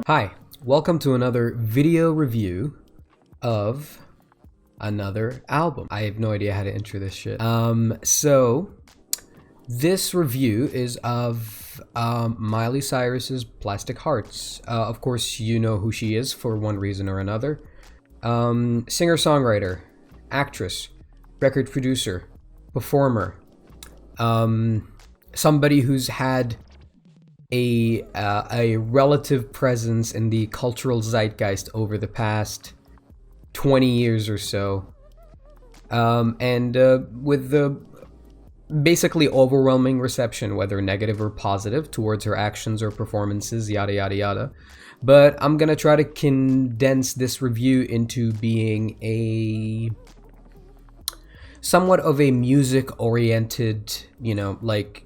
Hi, welcome to another video review of another album. I have no idea how to intro this shit. So this review is of Miley Cyrus's Plastic Hearts. Of course, you know who she is for one reason or another. Singer-songwriter, actress, record producer, performer, somebody who's had a relative presence in the cultural zeitgeist over the past 20 years or so, and with the basically overwhelming reception, whether negative or positive, towards her actions or performances, yada yada yada. But I'm gonna try to condense this review into being a somewhat of a music-oriented, like,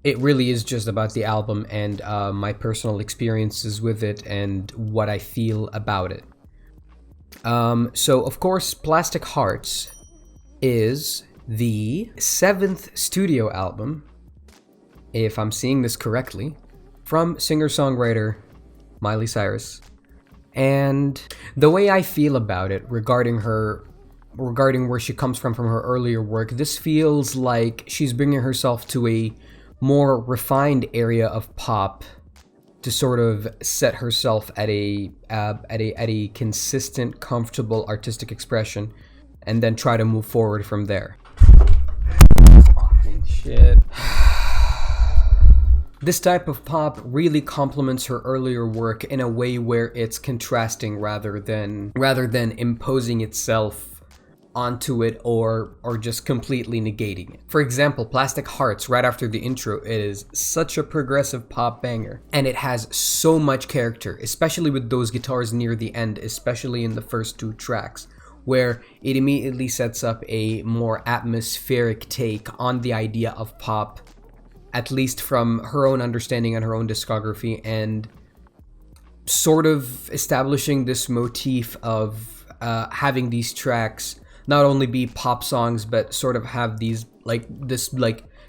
it really is just about the album and my personal experiences with it and what I feel about it. So, of course, Plastic Hearts is the 7th studio album, if I'm seeing this correctly, from singer-songwriter Miley Cyrus. And the way I feel about it regarding where she comes from her earlier work, this feels like she's bringing herself to a more refined area of pop to sort of set herself at a consistent, comfortable artistic expression, and then try to move forward from there. Fucking shit. This type of pop really complements her earlier work in a way where it's contrasting rather than imposing itself onto it or just completely negating it. For example, Plastic Hearts, right after the intro, is such a progressive pop banger, and it has so much character, especially with those guitars near the end, especially in the first 2 tracks, where it immediately sets up a more atmospheric take on the idea of pop, at least from her own understanding and her own discography, and sort of establishing this motif of having these tracks not only be pop songs, but sort of have these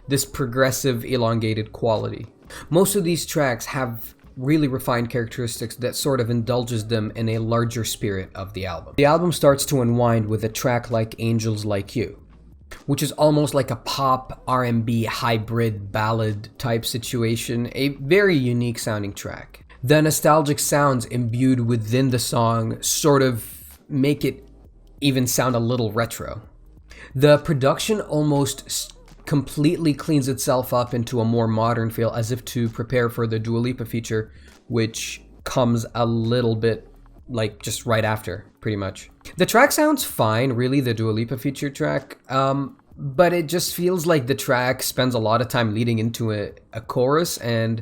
this progressive, elongated quality. Most of these tracks have really refined characteristics that sort of indulges them in a larger spirit of the album. The album starts to unwind with a track like Angels Like You, which is almost like a pop R&B hybrid ballad type situation, a very unique sounding track. The nostalgic sounds imbued within the song sort of make it even sound a little retro. The production almost completely cleans itself up into a more modern feel, as if to prepare for the Dua Lipa feature, which comes a little bit like just right after, pretty much. The track sounds fine, really, the Dua Lipa feature track, but it just feels like the track spends a lot of time leading into a chorus, and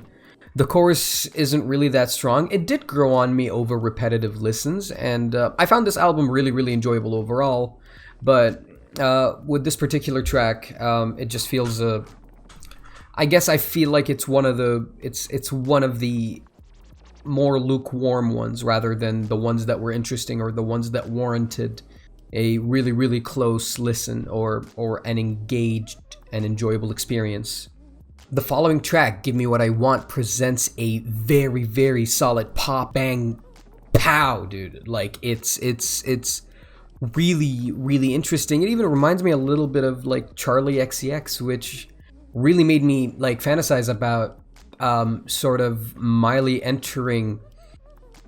the chorus isn't really that strong. It did grow on me over repetitive listens, and I found this album really, really enjoyable overall. But with this particular track, it just feels. I guess I feel like it's one of the more lukewarm ones, rather than the ones that were interesting or the ones that warranted a really, really close listen or an engaged and enjoyable experience. The following track, Give Me What I Want, presents a very, very solid pop bang pow, dude. Like, it's really, really interesting. It even reminds me a little bit of like Charlie XCX, which really made me like fantasize about sort of Miley entering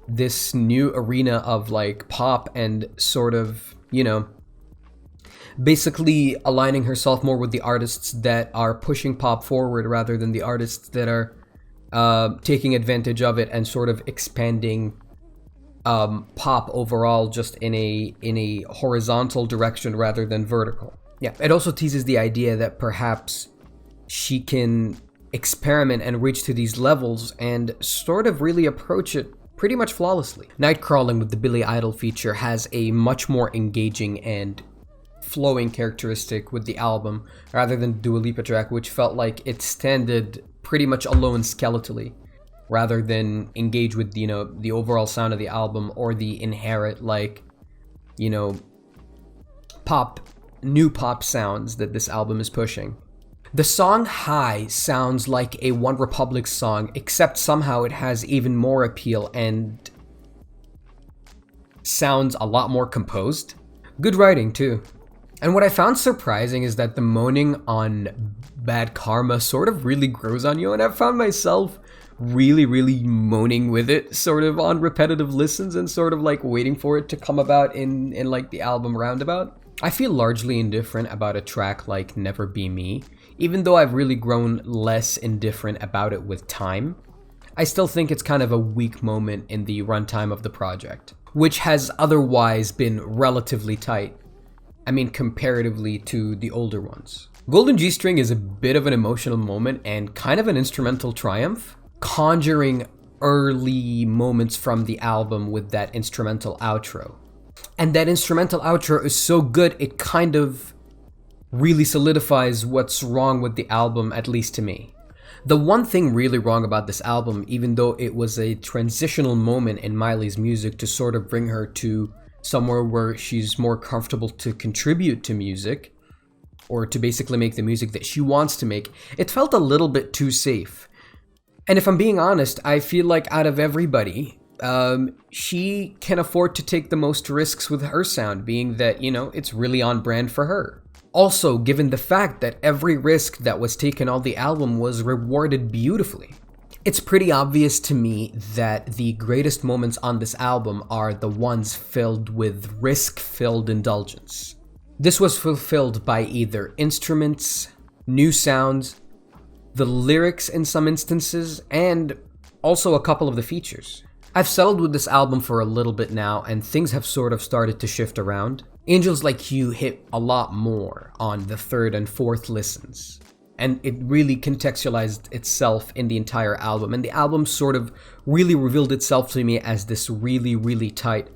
this new arena of like pop and sort of, basically aligning herself more with the artists that are pushing pop forward rather than the artists that are taking advantage of it and sort of expanding pop overall just in a horizontal direction rather than vertical. Yeah, it also teases the idea that perhaps she can experiment and reach to these levels and sort of really approach it pretty much flawlessly. Nightcrawling with the Billy Idol feature has a much more engaging and flowing characteristic with the album rather than the Dua Lipa track, which felt like it standed pretty much alone skeletally rather than engage with the overall sound of the album or the inherent new pop sounds that this album is pushing. The song High sounds like a One Republic song, except somehow it has even more appeal and sounds a lot more composed. Good writing too. And what I found surprising is that the moaning on Bad Karma sort of really grows on you, and I found myself really moaning with it sort of on repetitive listens and sort of like waiting for it to come about in like the album roundabout. I feel largely indifferent about a track like Never Be Me, even though I've really grown less indifferent about it with time. I still think it's kind of a weak moment in the runtime of the project, which has otherwise been relatively tight. I mean, comparatively to the older ones. Golden G-String is a bit of an emotional moment and kind of an instrumental triumph, conjuring early moments from the album with that instrumental outro. And that instrumental outro is so good, it kind of really solidifies what's wrong with the album, at least to me. The one thing really wrong about this album, even though it was a transitional moment in Miley's music to sort of bring her to somewhere where she's more comfortable to contribute to music, or to basically make the music that she wants to make, it felt a little bit too safe. And if I'm being honest, I feel like out of everybody, she can afford to take the most risks with her sound, being that, you know, it's really on brand for her. Also, given the fact that every risk that was taken on the album was rewarded beautifully. It's pretty obvious to me that the greatest moments on this album are the ones filled with risk-filled indulgence. This was fulfilled by either instruments, new sounds, the lyrics in some instances, and also a couple of the features. I've settled with this album for a little bit now, and things have sort of started to shift around. Angels Like You hit a lot more on the third and fourth listens, and it really contextualized itself in the entire album, and the album sort of really revealed itself to me as this really tight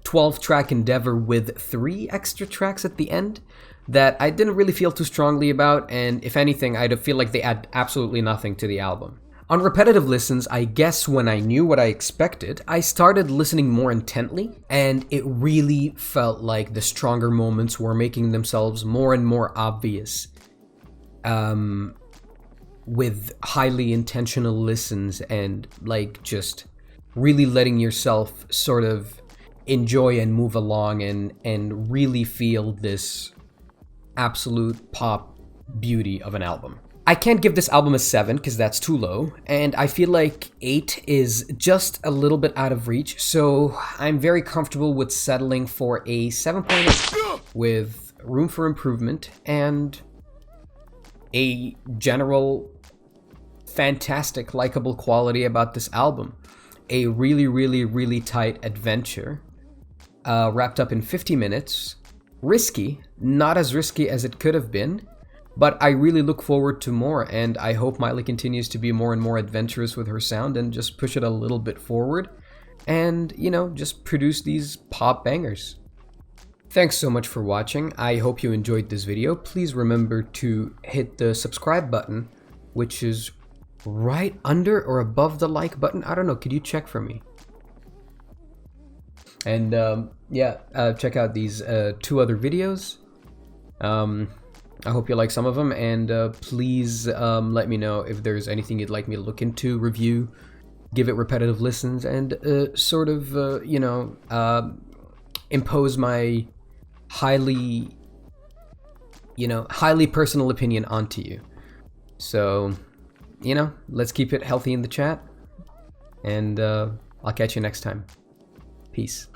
12-track endeavor with 3 extra tracks at the end that I didn't really feel too strongly about, and if anything, I'd feel like they add absolutely nothing to the album. On repetitive listens, I guess when I knew what I expected, I started listening more intently, and it really felt like the stronger moments were making themselves more and more obvious, with highly intentional listens and like just really letting yourself sort of enjoy and move along and really feel this absolute pop beauty of an album. I can't give this album a 7 because that's too low, and I feel like 8 is just a little bit out of reach, so I'm very comfortable with settling for a 7.8 with room for improvement and a general fantastic likable quality about this album. A really tight adventure wrapped up in 50 minutes. Risky, not as risky as it could have been, but I really look forward to more, and I hope Miley continues to be more and more adventurous with her sound and just push it a little bit forward and, you know, just produce these pop bangers. Thanks so much for watching. I hope you enjoyed this video. Please remember to hit the subscribe button, which is right under or above the like button. I don't know, could you check for me? And check out these 2 other videos. I hope you like some of them, and please let me know if there's anything you'd like me to look into, review, give it repetitive listens, and sort of, impose my highly personal opinion onto you. So, let's keep it healthy in the chat, and I'll catch you next time. Peace.